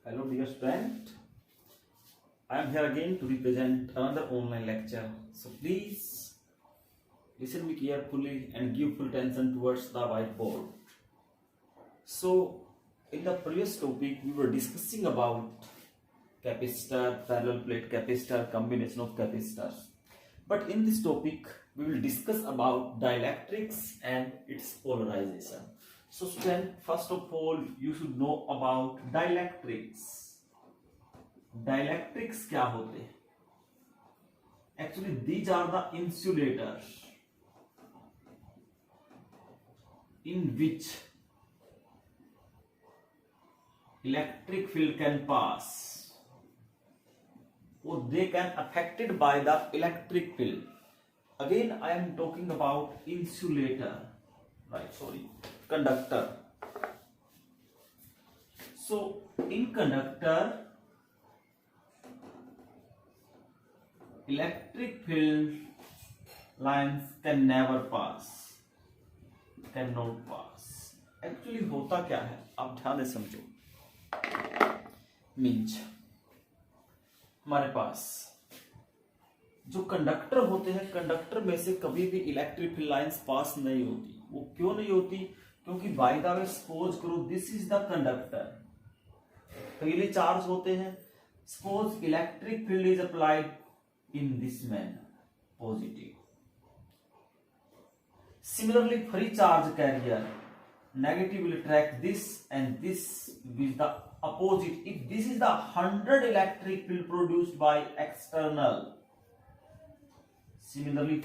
Hello dear student, I am here again to represent another online lecture. So please listen me carefully and give full attention towards the whiteboard. So in the previous topic we were discussing about capacitor, parallel plate capacitor, combination of capacitors. But in this topic we will discuss about dielectrics and its polarization. So student, first of all you should know about dielectrics. Dielectrics क्या होते हैं? Actually these are the insulators in which electric field can pass, or they can affected by the electric field. Again I am talking about insulator, right? Sorry, conductor. So in conductor, electric field lines can never pass, cannot pass. Actually होता क्या है, आप ध्यान से समझो. Means हमारे पास जो conductor होते हैं, कंडक्टर में से कभी भी इलेक्ट्रिक फील्ड लाइंस पास नहीं होती. वो क्यों नहीं होती? क्योंकि बाय द वे सपोज करो दिस इज द कंडक्टर, पहले चार्ज होते हैं. Suppose electric field is applied in this manner, positive. Similarly, free charge carrier negative will attract this and this with the opposite. If this is the 100 electric field produced by external, similarly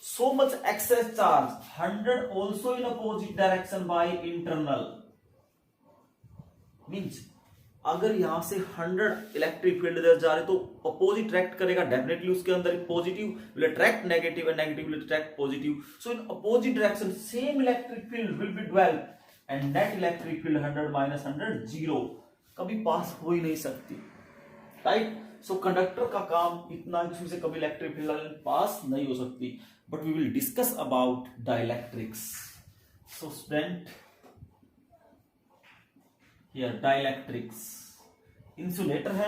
so much excess charge 100 also in opposite direction by internal. Means अगर यहां से 100 electric field इधर जा रहे तो opposite attract करेगा, definitely उसके अंदर positive will attract negative and negative will attract positive. So in opposite direction same electric field will be develop and net electric field 100 minus 100 0 कभी पास हो ही नहीं सकती, राइट? सो कंडक्टर का काम इतना कि उसमें से कभी इलेक्ट्रिक फील्ड पास नहीं हो सकती. But we will discuss about dielectrics. So student, here dielectrics, insulator है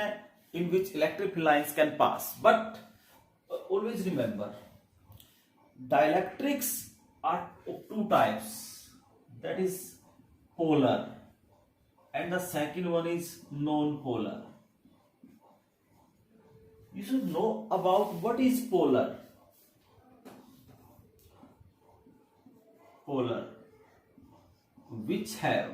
in which electric lines can pass. But always remember dielectrics are of two types, that is polar and the second one is non-polar. You should know about what is polar. Polar which have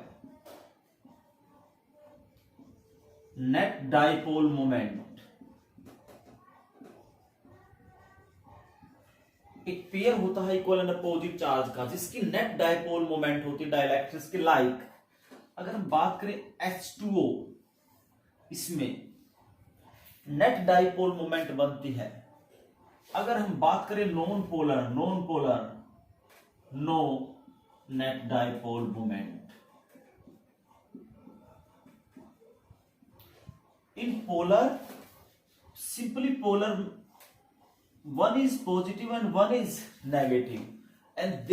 net dipole moment. एक pair होता है equal and opposite charge का जिसकी net dipole moment होती है dielectrics के. Like अगर हम बात करें H2O, इसमें नेट डाइपोल मोमेंट बनती है. अगर हम बात करें non polar, no net dipole moment. In polar, simply polar, one is positive and one is negative, and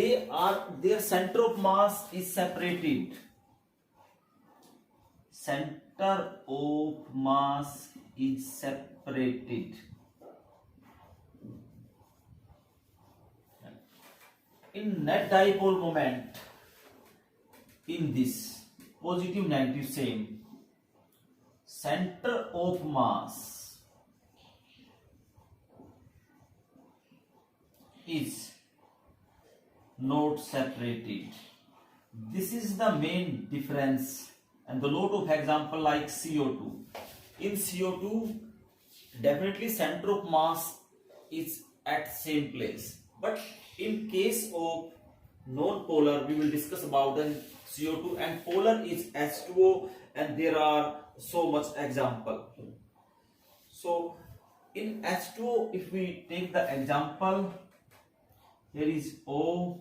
their center of mass is separated. Center of mass is separated. In net dipole moment, in this positive negative same, center of mass is not separated. This is the main difference. And the lot of example like CO2. In CO2 definitely center of mass is at same place, but in case of non-polar we will discuss about the CO2, and polar is H2O, and there are so much example. So in H2O, if we take the example, here is O,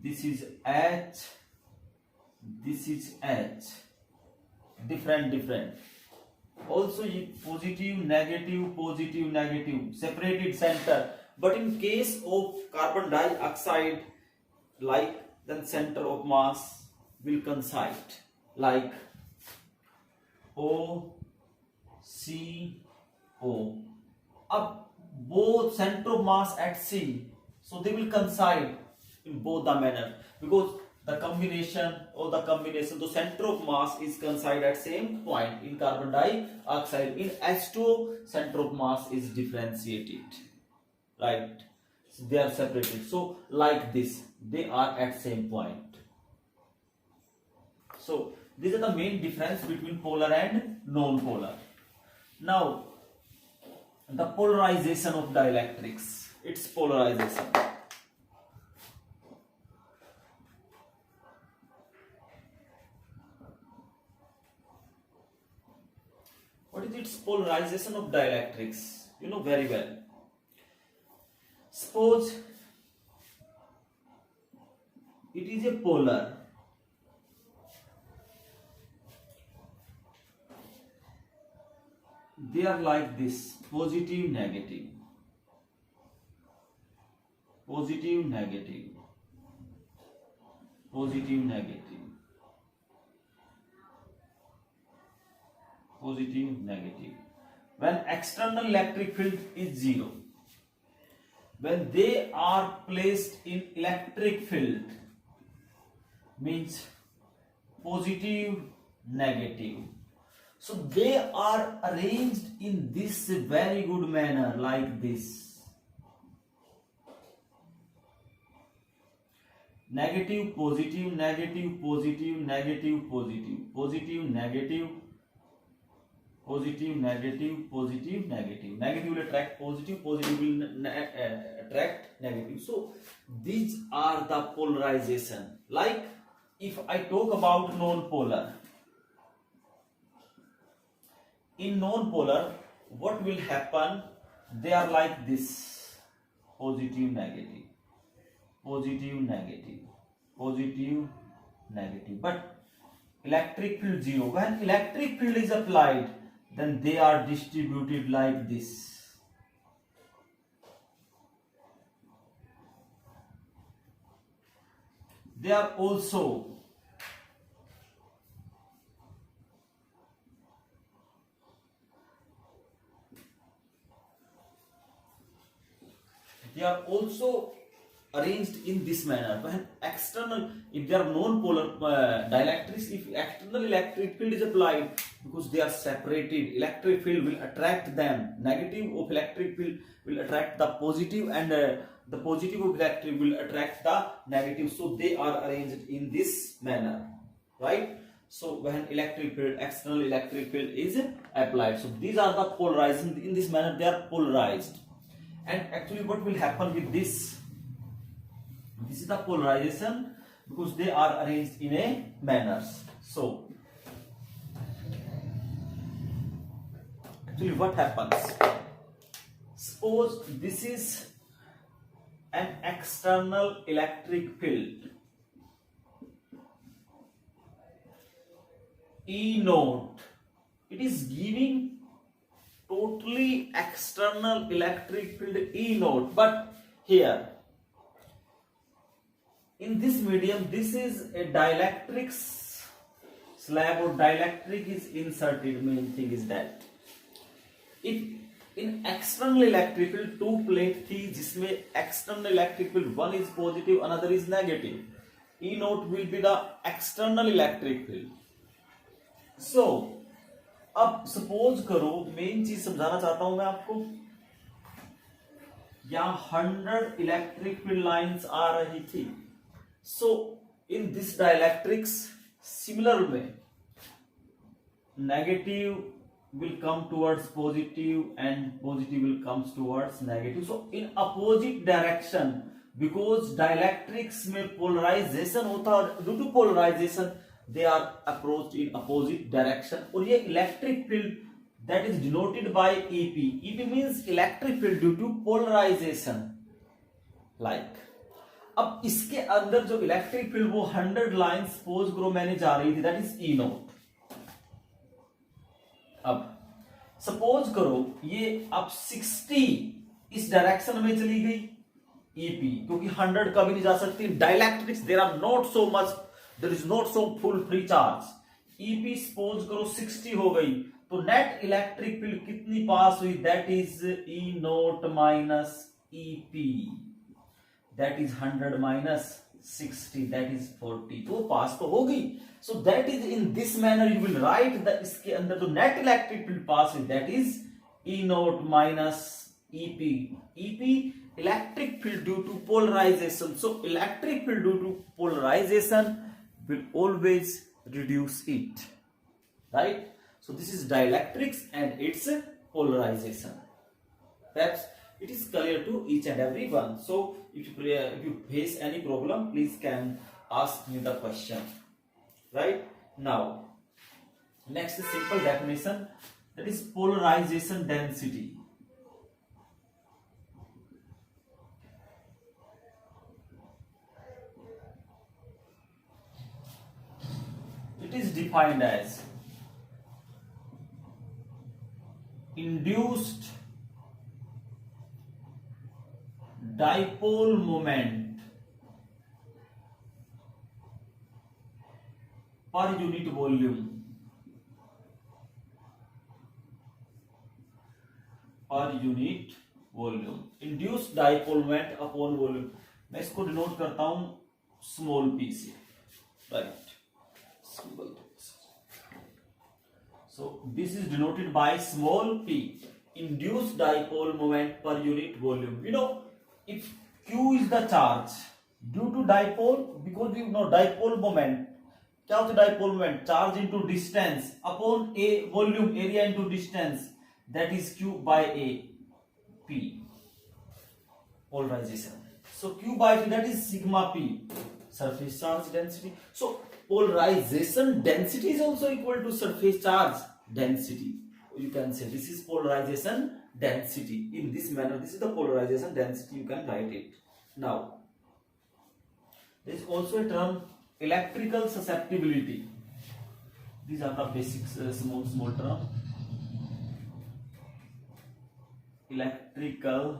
this is H, this is H, different. Also positive negative separated center. But in case of carbon dioxide, like, then center of mass will coincide. Like O C O. Up both center of mass at C, so they will coincide in both the manner because the combination, the center of mass is coincide at same point in carbon dioxide. In H2O, center of mass is differentiated, right? So they are separated. So like this, they are at same point. So these are the main difference between polar and non-polar. Now, the polarization of dielectrics. Its polarization. What is its polarization of dielectrics? You know very well. Suppose it is a polar. They are like this, positive, negative, positive, negative, positive, negative, positive, negative. When external electric field is zero, when they are placed in electric field, means positive, negative. So they are arranged in this very good manner, like this. Negative, positive, negative, positive, negative, positive, positive, negative, positive, negative, positive, negative. Negative will attract positive, positive will attract negative. So these are the polarization. Like if I talk about non-polar. In non-polar, what will happen? They are like this, positive, negative, positive, negative, positive, negative. But electric field zero. When electric field is applied, then they are distributed like this. They are also arranged in this manner. When external, if they are non-polar dielectrics, if external electric field is applied, because they are separated, electric field will attract them. Negative of electric field will attract the positive, and the positive of electric will attract the negative. So they are arranged in this manner, right? So when electric field, external electric field is applied, so these are the polarized. In this manner, they are polarized. And actually, what will happen with this? This is the polarization because they are arranged in a manner. So, actually, what happens? Suppose this is an external electric field, E naught. It is giving totally external electric field E naught, but here in this medium, this is a dielectrics slab or dielectric is inserted. Main thing is that if in external electric field two plate थी जिसमें external electric field one is positive, another is negative, E naught will be the external electric field. So अब suppose करो, main चीज समझाना चाहता हूं मैं आपको, यहां 100 इलेक्ट्रिक फील्ड लाइंस आ रही थी. सो इन दिस डाइलेक्ट्रिक्स सिमिलर में negative will come towards positive and positive will comes towards negative. So in opposite direction, because dielectrics में polarization होता है, due to polarization they are approached in opposite direction. और ये electric field that is denoted by EP. EP means electric field due to polarization. Like अब इसके अंदर जो electric field वो 100 लाइन सपोज करो मैंने जा रही थी, दैट इज ई नोट. अब सपोज करो ये अब 60 इस डायरेक्शन में चली गई ईपी, क्योंकि 100 कभी नहीं जा सकती. Dielectrics there are not so much, there is not so full free charge. ईपी सपोज करो 60 हो गई, तो नेट इलेक्ट्रिक फील्ड कितनी पास हुई, that is E note minus EP, that is 100 minus 60, that is 40, तो पास तो होगी. So that is in this manner you will write the, इसके अंदर जो नेट इलेक्ट्रिक फील्ड पास हुई that is E note minus EP. EP electric field due to polarization. So electric field due to polarization will always reduce it, right? So this is dielectrics and its polarization. Perhaps it is clear to each and every one. So if you face any problem, please can ask me the question, right? Now next is simple definition, that is polarization density. It is defined as induced dipole moment per unit volume. Per unit volume. Induced dipole moment upon volume. मैं इसको denote करता हूं small p से, right? So this is denoted by small p, induced dipole moment per unit volume. You know, if q is the charge due to dipole, because you know dipole moment, क्या होता है dipole moment? Charge into distance upon a volume, area into distance, that is q by a, p, polarization. So q by p, that is sigma p, surface charge density. So polarization density is also equal to surface charge density. You can say this is polarization density. In this manner, this is the polarization density, you can write it. Now there is also a term electrical susceptibility. These are the basics, small term. Electrical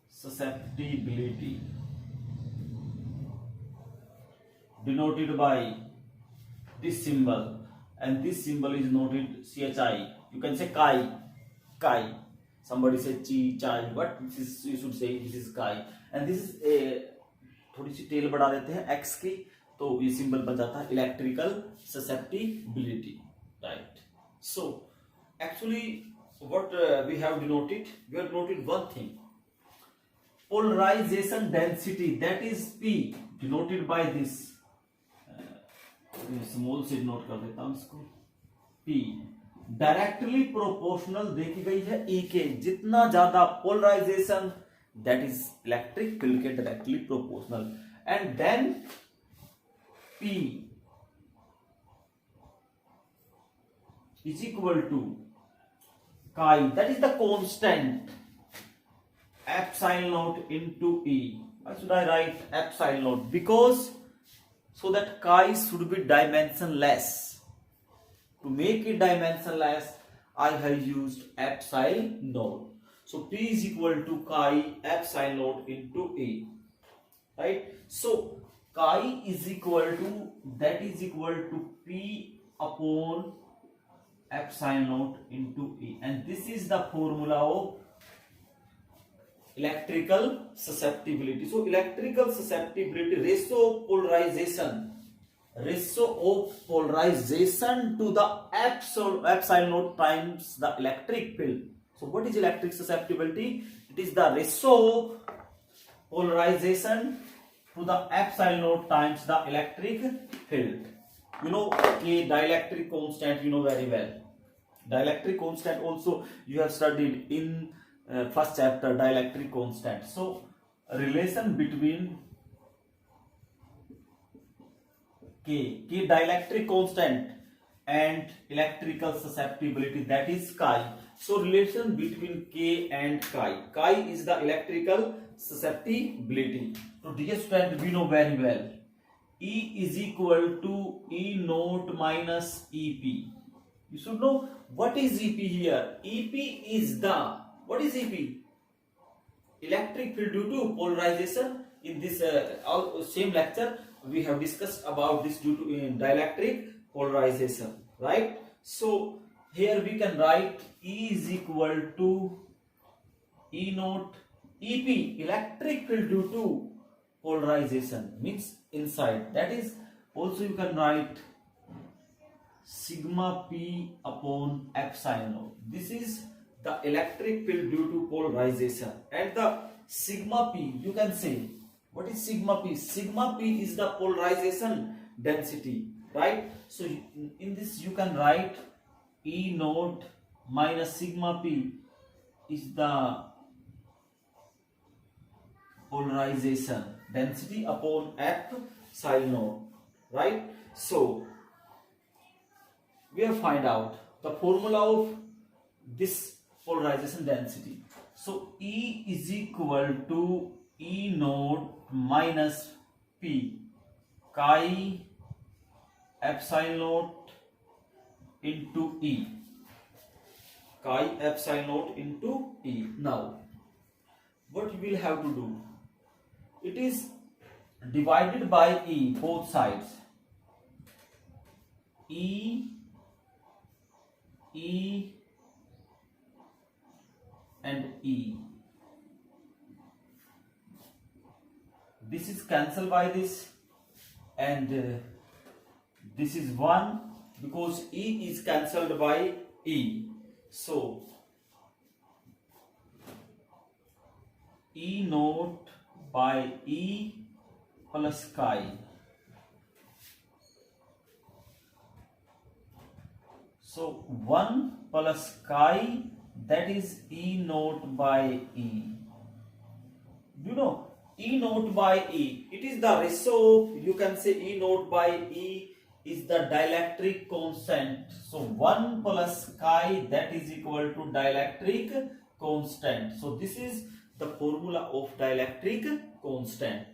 susceptibility denoted by this symbol, and this symbol is noted chi. You can say chi. Somebody say chi, chai, but this is, you should say this is chi, and this is a, थोड़ी सी tell बढ़ा देते हैं x की, तो ये symbol बन जाता है electrical susceptibility, right? So actually what we have denoted, we have denoted one thing, polarization density, that is p, denoted by this small से नोट कर देता हूं इसको, P डायरेक्टली प्रोपोर्शनल देखी गई है E के, जितना ज्यादा polarisation that is electric field के directly proportional, and then P is equal to chi, that is the constant epsilon naught into E. Why should I write epsilon naught? Because so that chi should be dimensionless. To make it dimensionless, I have used epsilon naught. So P is equal to chi epsilon naught into A, right? So chi is equal to, that is equal to P upon epsilon naught into E, and this is the formula of electrical susceptibility. So electrical susceptibility, ratio of polarization to the epsilon naught times the electric field. So what is electric susceptibility? It is the ratio of polarization to the epsilon naught times the electric field. You know K, dielectric constant, you know very well. Dielectric constant also you have studied in first chapter, dielectric constant. So relation between K dielectric constant and electrical susceptibility, that is chi. So relation between K and chi is the electrical susceptibility. So dear student, we know very well, E is equal to E naught minus EP. You should know what is EP here. EP is the, what is EP? Electric field due to polarization. In this same lecture we have discussed about this due to dielectric polarization, right? So here we can write E is equal to E naught EP, electric field due to polarization, means inside. That is, also you can write sigma P upon epsilon naught. This is the electric field due to polarization, and the sigma P, you can say, what is sigma P? Sigma P is the polarization density, right? So in this you can write E naught minus sigma P is the polarization density upon epsilon naught, right? So we have find out the formula of this polarization density. So E is equal to E naught minus P chi epsilon naught into E, chi epsilon naught into E. Now what you will have to do, it is divided by E both sides, E and E. This is cancelled by this, and this is 1 because E is cancelled by E. So E naught by E plus chi. So 1 plus chi, that is E naught by E. You know, E naught by E, it is the ratio of, you can say E naught by E is the dielectric constant. So 1 plus chi, that is equal to dielectric constant. So this is the formula of dielectric constant,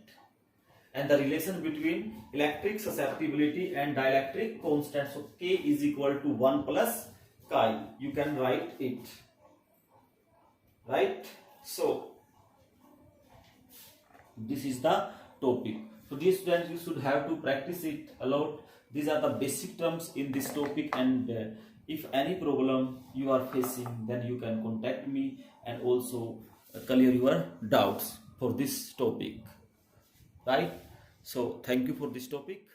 and the relation between electric susceptibility and dielectric constant. So K is equal to 1 plus chi. You can write it, right? So this is the topic. So dear students, you should have to practice it a lot. These are the basic terms in this topic, and if any problem you are facing, then you can contact me and also clear your doubts for this topic, right? So thank you for this topic.